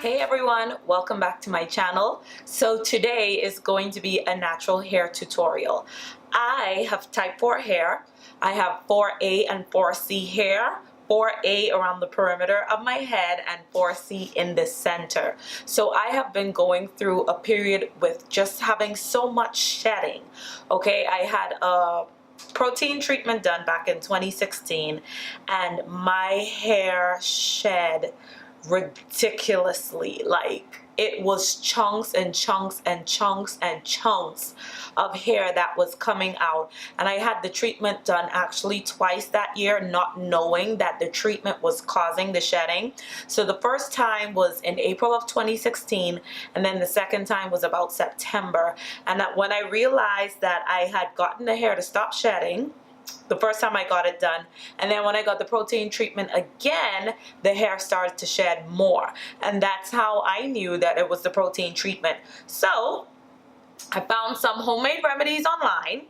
Hey everyone, welcome back to my channel. So today is going to be a natural hair tutorial. I have type 4 hair. I have 4A and 4C hair. 4A around the perimeter of my head and 4C in the center. So I have been going through a period with just having so much shedding. Okay, I had a protein treatment done back in 2016 and my hair shed ridiculously. Like, it was chunks and chunks and chunks and chunks of hair that was coming out, and I had the treatment done actually twice that year, not knowing that the treatment was causing the shedding. So the first time was in April of 2016, and then the second time was about September. And that when I realized that I had gotten the hair to stop shedding the first time I got it done, and then when I got the protein treatment again, the hair started to shed more, and that's how I knew that it was the protein treatment. So I found some homemade remedies online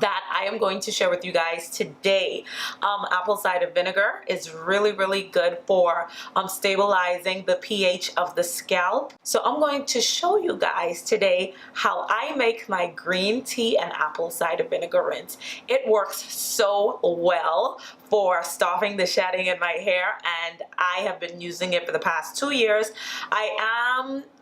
that I am going to share with you guys today. Apple cider vinegar is really good for stabilizing the pH of the scalp. So I'm going to show you guys today how I make my green tea and apple cider vinegar rinse. It works so well for stopping the shedding in my hair, and I have been using it for the past 2 years.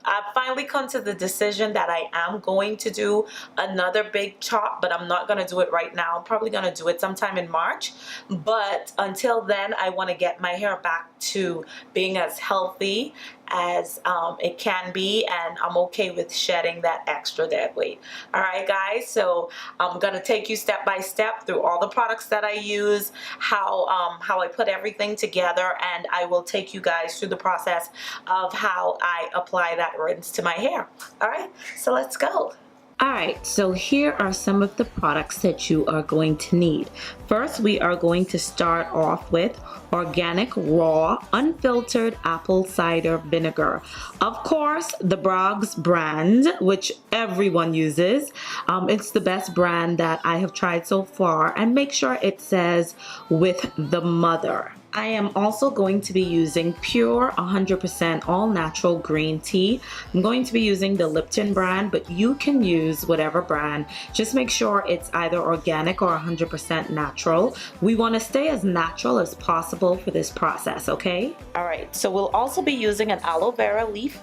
I've finally come to the decision that I am going to do another big chop, but I'm not going to do it right now. I'm probably going to do it sometime in March. But until then, I want to get my hair back to being as healthy as it can be, and I'm okay with shedding that extra dead weight. Alright guys, so I'm going to take you step by step through all the products that I use, how I put everything together, and I will take you guys through the process of how I apply that rinse to my hair. Alright, so let's go. Alright, so here are some of the products that you are going to need. First, we are going to start off with organic, raw, unfiltered apple cider vinegar. Of course, the Braggs brand, which everyone uses. It's the best brand that I have tried so far, and make sure it says with the mother. I am also going to be using pure 100% all natural green tea. I'm going to be using the Lipton brand, but you can use whatever brand. Just make sure it's either organic or 100% natural. We want to stay as natural as possible for this process, okay? Alright, so we'll also be using an aloe vera leaf.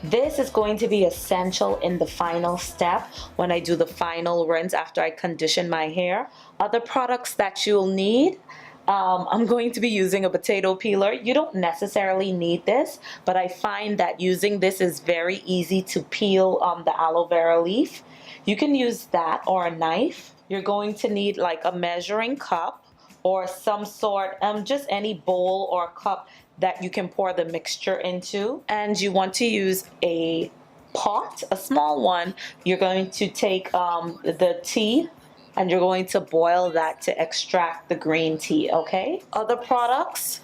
This is going to be essential in the final step when I do the final rinse after I condition my hair. Other products that you'll need, I'm going to be using a potato peeler. You don't necessarily need this, but I find that using this is very easy to peel the aloe vera leaf. You can use that or a knife. You're going to need like a measuring cup or some sort, just any bowl or cup that you can pour the mixture into. And you want to use a pot, a small one. You're going to take the tea, and you're going to boil that to extract the green tea, okay? Other products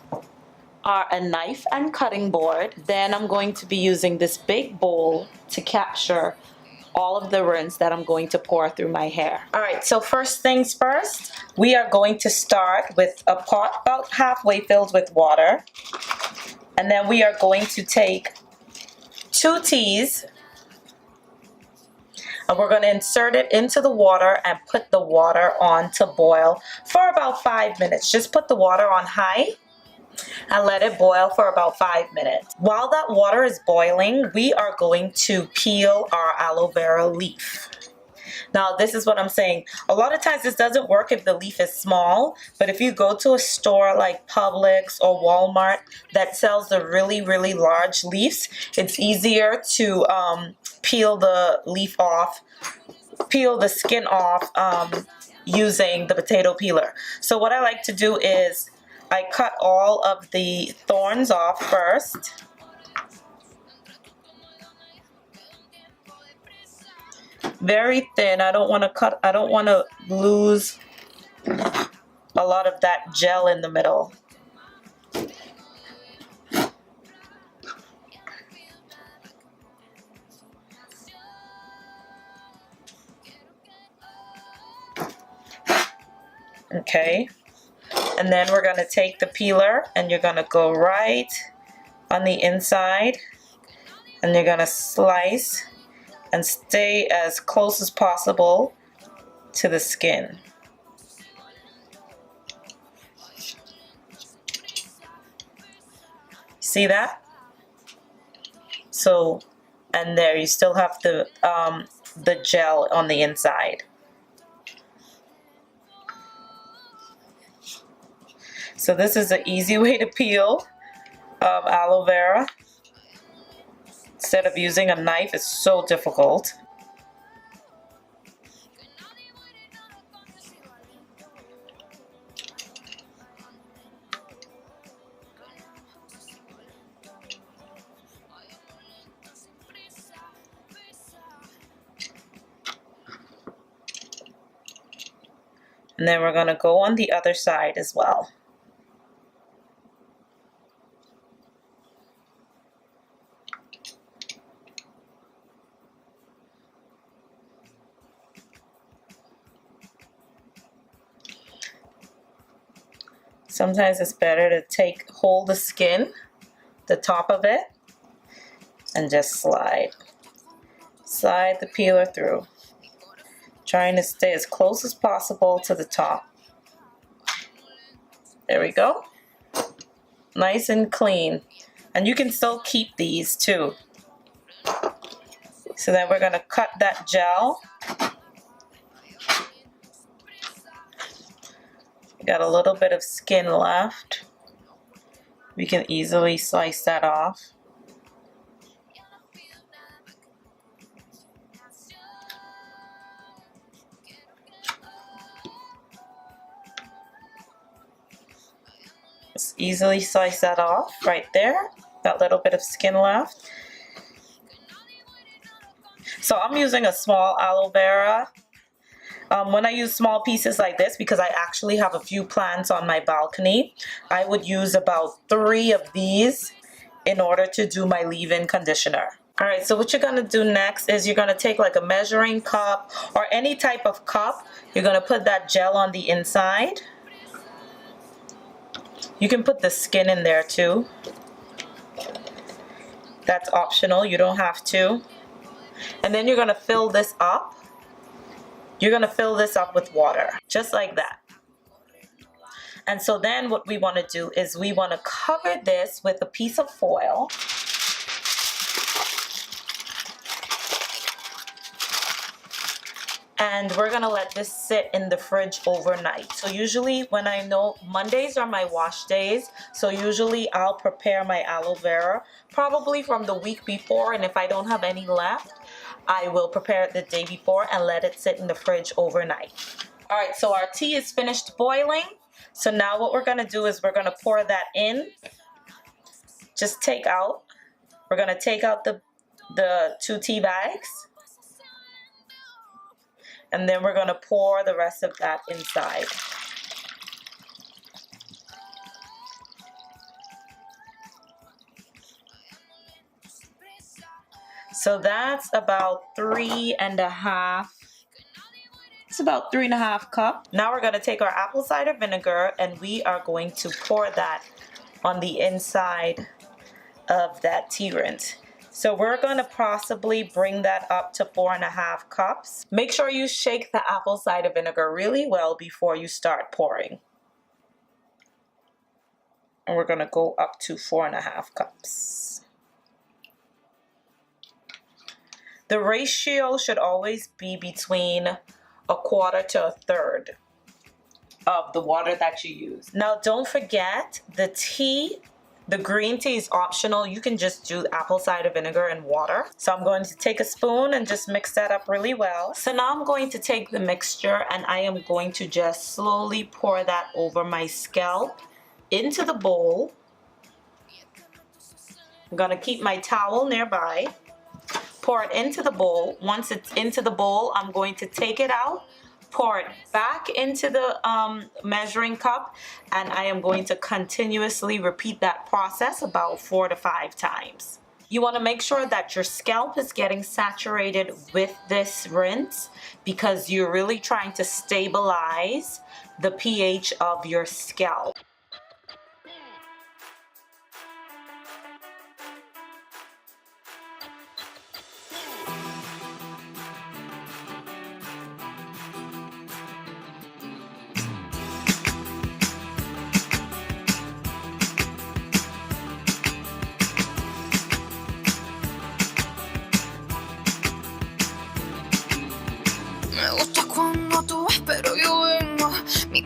are a knife and cutting board. Then I'm going to be using this big bowl to capture all of the rinse that I'm going to pour through my hair. Alright, so first things first, we are going to start with a pot about halfway filled with water. And then we are going to take 2 teas, and we're going to insert it into the water and put the water on to boil for about 5 minutes. Just put the water on high and let it boil for about 5 minutes. While that water is boiling, we are going to peel our aloe vera leaf. Now, this is what I'm saying. A lot of times this doesn't work if the leaf is small, but if you go to a store like Publix or Walmart that sells the really large leaves, it's easier to peel the leaf off, peel the skin off using the potato peeler. So what I like to do is I cut all of the thorns off first. Very thin. I don't want to lose a lot of that gel in the middle. Okay, and then we're going to take the peeler and you're going to go right on the inside, and you're gonna slice and stay as close as possible to the skin. See that? So, and there you still have the gel on the inside. So this is an easy way to peel aloe vera. Instead of using a knife, it's so difficult. And then we're going to go on the other side as well. Sometimes it's better to hold the skin, the top of it, and just slide the peeler through, trying to stay as close as possible to the top. There we go. Nice and clean. And you can still keep these too. So then we're going to cut that gel. Got a little bit of skin left. We can easily slice that off. Just easily slice that off right there. That little bit of skin left. So I'm using a small aloe vera. When I use small pieces like this, because I actually have a few plants on my balcony, I would use about 3 of these in order to do my leave-in conditioner. Alright, so what you're going to do next is you're going to take like a measuring cup or any type of cup. You're going to put that gel on the inside. You can put the skin in there too. That's optional, you don't have to. And then you're going to fill this up. You're going to fill this up with water, just like that. And so then what we want to do is we want to cover this with a piece of foil. And we're going to let this sit in the fridge overnight. So usually when I know Mondays are my wash days, so usually I'll prepare my aloe vera probably from the week before, and if I don't have any left, I will prepare it the day before and let it sit in the fridge overnight. Alright, so our tea is finished boiling. So now what we're going to do is we're going to pour that in. Just take out. We're going to take out the 2 tea bags. And then we're going to pour the rest of that inside. So that's about 3.5. It's about 3.5 cups. Now we're going to take our apple cider vinegar and we are going to pour that on the inside of that tea rinse. So we're going to possibly bring that up to 4.5 cups. Make sure you shake the apple cider vinegar really well before you start pouring. And we're going to go up to 4.5 cups. The ratio should always be between 1/4 to 1/3 of the water that you use. Now don't forget, the tea, the green tea is optional. You can just do apple cider vinegar and water. So I'm going to take a spoon and just mix that up really well. So now I'm going to take the mixture and I am going to just slowly pour that over my scalp into the bowl. I'm going to keep my towel nearby. Pour it into the bowl. Once it's into the bowl, I'm going to take it out, pour it back into the measuring cup, and I am going to continuously repeat that process about 4 to 5 times. You want to make sure that your scalp is getting saturated with this rinse because you're really trying to stabilize the pH of your scalp.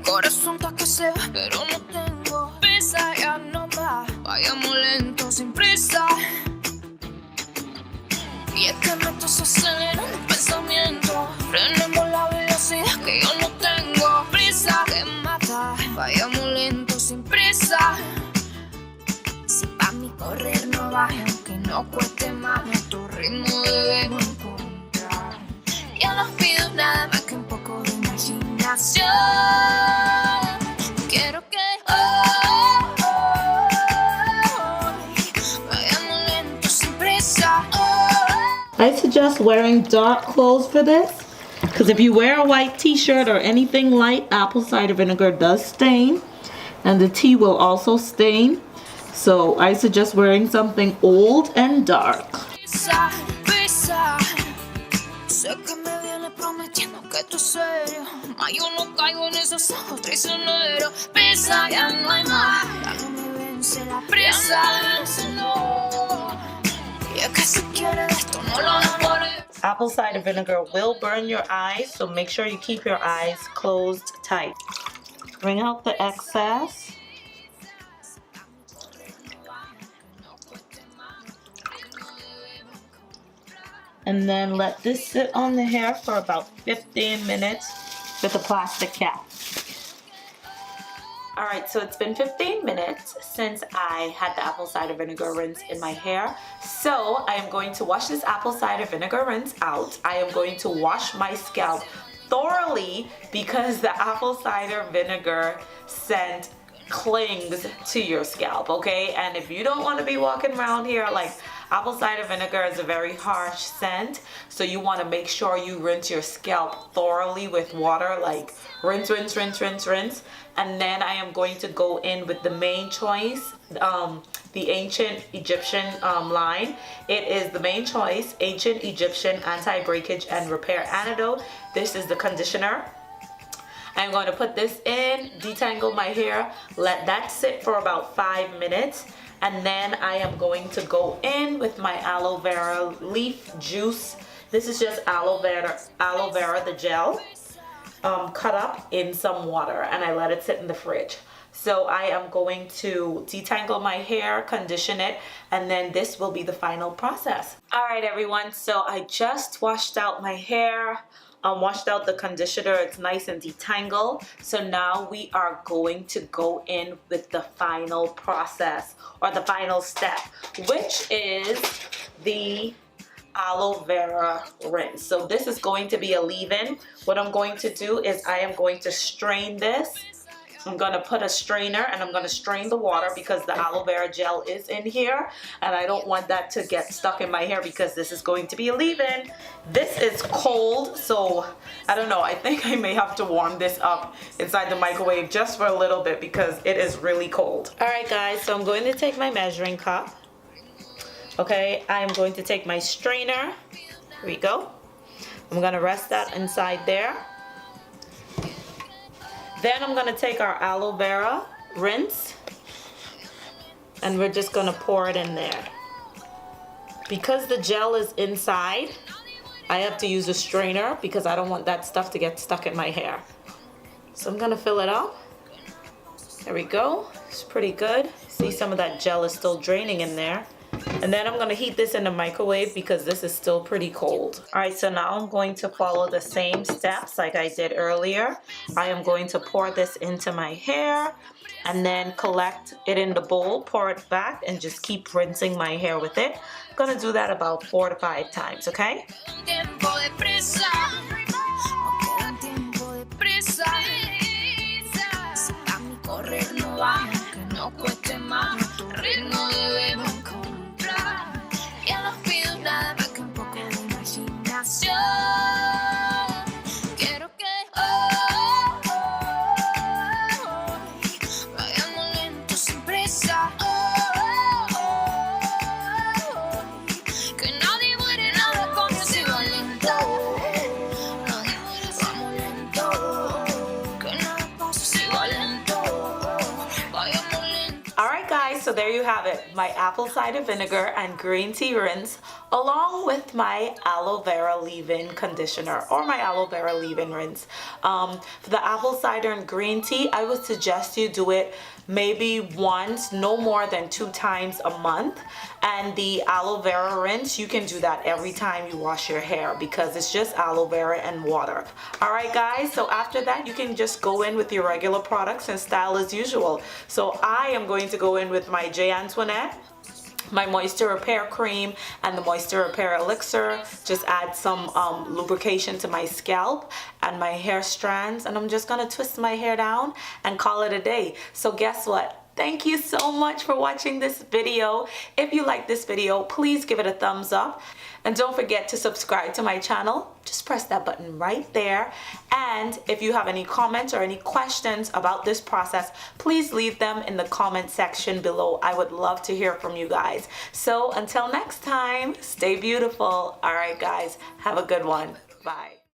corazón está que se va, pero no tengo prisa, ya no va. Vayamos lento, sin prisa. Y es que me estás acelerando el pensamiento. Frenemos la velocidad que yo no tengo prisa que mata. Vayamos lento, sin prisa. Si pa' mí correr no va, aunque no cueste más, nuestro ritmo debemos encontrar. Yo no pido nada más que un poco de imaginación. Quiero que vayamos lento, sin prisa. I suggest wearing dark clothes for this, because if you wear a white t-shirt or anything light, apple cider vinegar does stain, and the tea will also stain. So I suggest wearing something old and dark. Prisa, prisa. Sé que me viene prometiendo que esto es serio, mas yo no caigo en esos ojos traicioneros. Prisa, ya no hay más, ya no me vence la prisa. No. Y es que si quieres esto no lo demores. Apple cider vinegar will burn your eyes, so make sure you keep your eyes closed tight. Bring out the excess. And then let this sit on the hair for about 15 minutes with a plastic cap. Alright, so it's been 15 minutes since I had the apple cider vinegar rinse in my hair. So I am going to wash this apple cider vinegar rinse out. I am going to wash my scalp thoroughly because the apple cider vinegar scent clings to your scalp, okay? And if you don't want to be walking around here like apple cider vinegar is a very harsh scent, so you want to make sure you rinse your scalp thoroughly with water, like rinse, rinse, rinse, rinse, rinse. And then I am going to go in with the main choice, the ancient Egyptian line. It is the main choice, ancient Egyptian anti-breakage and repair antidote. This is the conditioner. I'm going to put this in, detangle my hair, let that sit for about 5 minutes. And then I am going to go in with my aloe vera leaf juice. This is just aloe vera, the gel, cut up in some water, and I let it sit in the fridge. So I am going to detangle my hair, condition it, and then this will be the final process. Alright everyone, so I just washed out my hair. Washed out the conditioner, it's nice and detangled. So now we are going to go in with the final process, or the final step, which is the aloe vera rinse. So this is going to be a leave-in. What I'm going to do is I am going to strain this. I'm going to put a strainer and I'm going to strain the water because the aloe vera gel is in here, and I don't want that to get stuck in my hair because this is going to be a leave-in. This is cold, so I don't know, I think I may have to warm this up inside the microwave just for a little bit because it is really cold. Alright guys, so I'm going to take my measuring cup. Okay, I'm going to take my strainer. Here we go. I'm going to rest that inside there. Then I'm going to take our aloe vera rinse and we're just going to pour it in there. Because the gel is inside, I have to use a strainer because I don't want that stuff to get stuck in my hair. So I'm going to fill it up. There we go. It's pretty good. See, some of that gel is still draining in there. And then I'm going to heat this in the microwave because this is still pretty cold. Alright, so now I'm going to follow the same steps like I did earlier. I am going to pour this into my hair and then collect it in the bowl, pour it back, and just keep rinsing my hair with it. I'm going to do that about 4 to 5 times, okay? So there you have it, my apple cider vinegar and green tea rinse along with my aloe vera leave-in conditioner or my aloe vera leave-in rinse. For the apple cider and green tea, I would suggest you do it maybe once, no more than 2 times a month. And the aloe vera rinse, you can do that every time you wash your hair because it's just aloe vera and water. Alright guys, so after that you can just go in with your regular products and style as usual. So I am going to go in with my J.Antoinette, my moisture repair cream, and the moisture repair elixir. Just add some lubrication to my scalp and my hair strands, and I'm just gonna twist my hair down and call it a day. So guess what? Thank you so much for watching this video. If you like this video, please give it a thumbs up. And don't forget to subscribe to my channel. Just press that button right there. And if you have any comments or any questions about this process, please leave them in the comment section below. I would love to hear from you guys. So until next time, stay beautiful. All right, guys, have a good one. Bye.